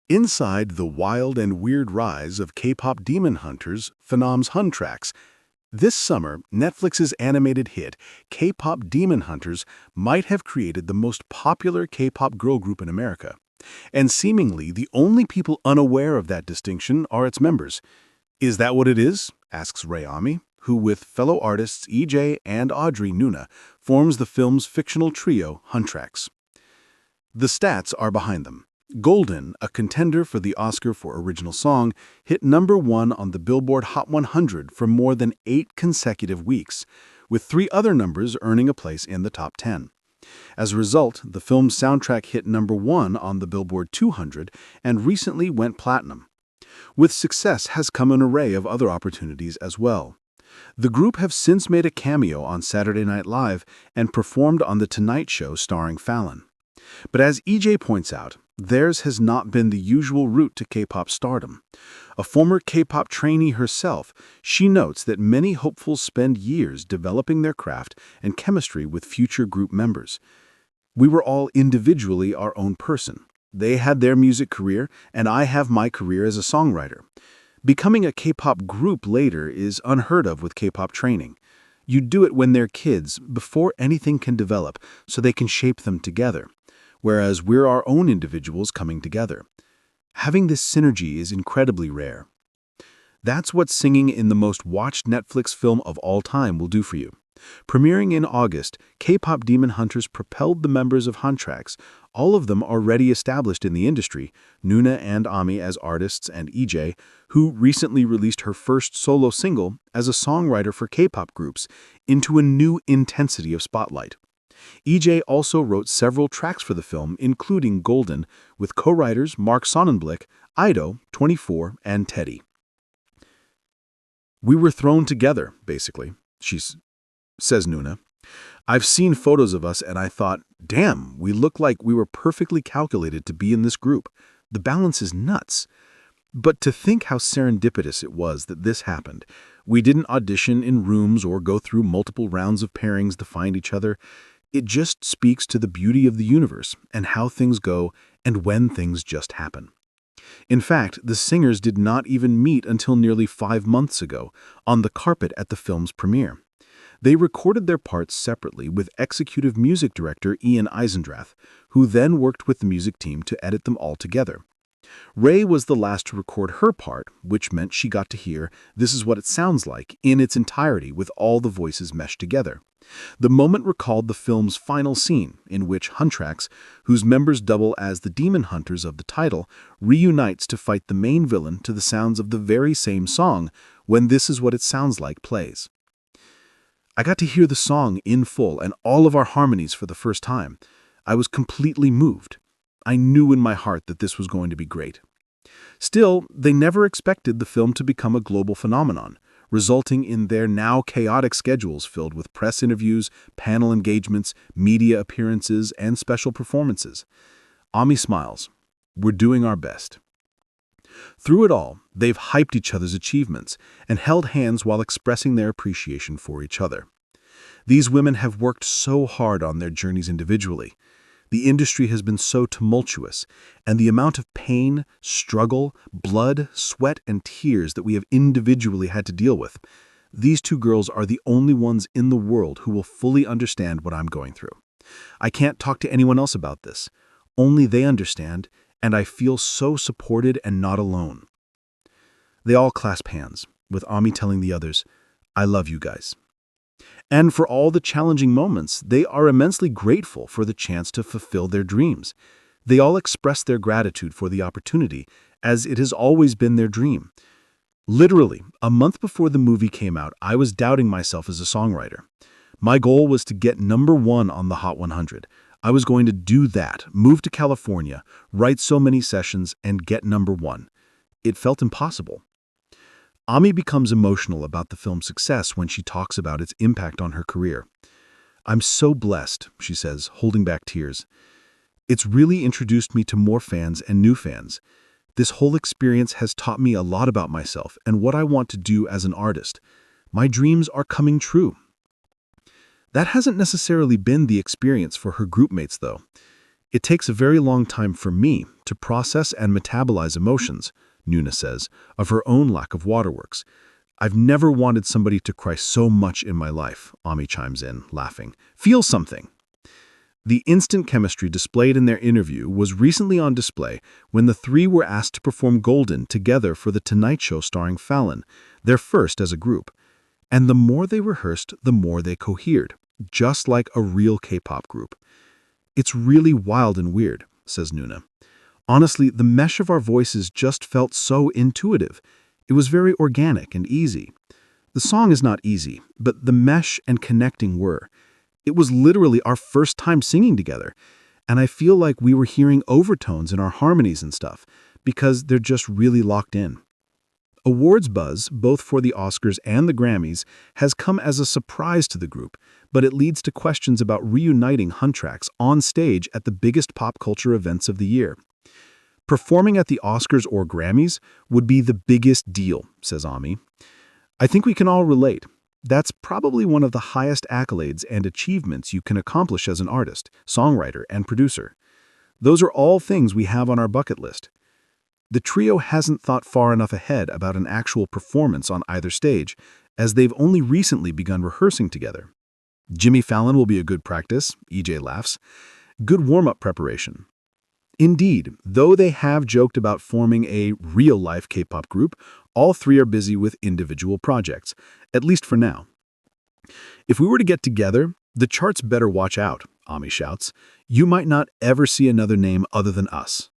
Inside the wild and weird rise of K-pop Demon Hunters, phenoms Huntrax, this summer, Netflix's animated hit, K-pop Demon Hunters, might have created the most popular K-pop girl group in America. And seemingly, the only people unaware of that distinction are its members. Is that what it is? Asks Ray Ami, who with fellow artists EJ and Audrey Nuna forms the film's fictional trio, Huntrax. The stats are behind them. Golden, a contender for the Oscar for Original Song, hit #1 on the Billboard Hot 100 for more than 8 consecutive weeks, with 3 other numbers earning a place in the top 10. As a result, the film's soundtrack hit #1 on the Billboard 200 and recently went platinum. With success has come an array of other opportunities as well. The group have since made a cameo on Saturday Night Live and performed on The Tonight Show starring Fallon. But as EJ points out, theirs has not been the usual route to K-pop stardom. A former K-pop trainee herself, she notes that many hopefuls spend years developing their craft and chemistry with future group members. We were all individually our own person. They had their music career, and I have my career as a songwriter. Becoming a K-pop group later is unheard of with K-pop training. You do it when they're kids, before anything can develop, so they can shape them together. Whereas we're our own individuals coming together. Having this synergy is incredibly rare. That's what singing in the most watched Netflix film of all time will do for you. Premiering in August, K-pop Demon Hunters propelled the members of Huntrax, all of them already established in the industry, Nuna and Ami as artists and EJ, who recently released her first solo single as a songwriter for K-pop groups, into a new intensity of spotlight. EJ also wrote several tracks for the film, including Golden, with co-writers Mark Sonnenblick, Ido, 24, and Teddy. We were thrown together, basically, says Nuna. I've seen photos of us and I thought, damn, we look like we were perfectly calculated to be in this group. The balance is nuts. But to think how serendipitous it was that this happened. We didn't audition in rooms or go through multiple rounds of pairings to find each other. It just speaks to the beauty of the universe and how things go and when things just happen. In fact, the singers did not even meet until nearly 5 months ago, on the carpet at the film's premiere. They recorded their parts separately with executive music director Ian Eisendrath, who then worked with the music team to edit them all together. Ray was the last to record her part, which meant she got to hear This Is What It Sounds Like in its entirety with all the voices meshed together. The moment recalled the film's final scene, in which Huntrax, whose members double as the Demon Hunters of the title, reunites to fight the main villain to the sounds of the very same song when This Is What It Sounds Like plays. I got to hear the song in full and all of our harmonies for the first time. I was completely moved. I knew in my heart that this was going to be great. Still, they never expected the film to become a global phenomenon, resulting in their now chaotic schedules filled with press interviews, panel engagements, media appearances, and special performances. Ami smiles. We're doing our best. Through it all, they've hyped each other's achievements and held hands while expressing their appreciation for each other. These women have worked so hard on their journeys individually. The industry has been so tumultuous, and the amount of pain, struggle, blood, sweat, and tears that we have individually had to deal with. These 2 girls are the only ones in the world who will fully understand what I'm going through. I can't talk to anyone else about this. Only they understand, and I feel so supported and not alone. They all clasp hands, with Ami telling the others, I love you guys. And for all the challenging moments, they are immensely grateful for the chance to fulfill their dreams. They all express their gratitude for the opportunity, as it has always been their dream. Literally, a month before the movie came out, I was doubting myself as a songwriter. My goal was to get #1 on the Hot 100. I was going to do that, move to California, write so many sessions, and get #1. It felt impossible. Ami becomes emotional about the film's success when she talks about its impact on her career. I'm so blessed, she says, holding back tears. It's really introduced me to more fans and new fans. This whole experience has taught me a lot about myself and what I want to do as an artist. My dreams are coming true. That hasn't necessarily been the experience for her groupmates, though. It takes a very long time for me to process and metabolize emotions, Nuna says, of her own lack of waterworks. I've never wanted somebody to cry so much in my life, Ami chimes in, laughing. Feel something. The instant chemistry displayed in their interview was recently on display when the three were asked to perform Golden together for The Tonight Show starring Fallon, their first as a group. And the more they rehearsed, the more they cohered, just like a real K-pop group. It's really wild and weird, says Nuna. Honestly, the mesh of our voices just felt so intuitive. It was very organic and easy. The song is not easy, but the mesh and connecting were. It was literally our first time singing together, and I feel like we were hearing overtones in our harmonies and stuff, because they're just really locked in. Awards buzz, both for the Oscars and the Grammys, has come as a surprise to the group, but it leads to questions about reuniting Huntracks on stage at the biggest pop culture events of the year. Performing at the Oscars or Grammys would be the biggest deal, says Ami. I think we can all relate. That's probably one of the highest accolades and achievements you can accomplish as an artist, songwriter, and producer. Those are all things we have on our bucket list. The trio hasn't thought far enough ahead about an actual performance on either stage, as they've only recently begun rehearsing together. Jimmy Fallon will be a good practice, EJ laughs. Good warm-up preparation. Indeed, though they have joked about forming a real-life K-pop group, all three are busy with individual projects, at least for now. If we were to get together, the charts better watch out, Ami shouts. You might not ever see another name other than us.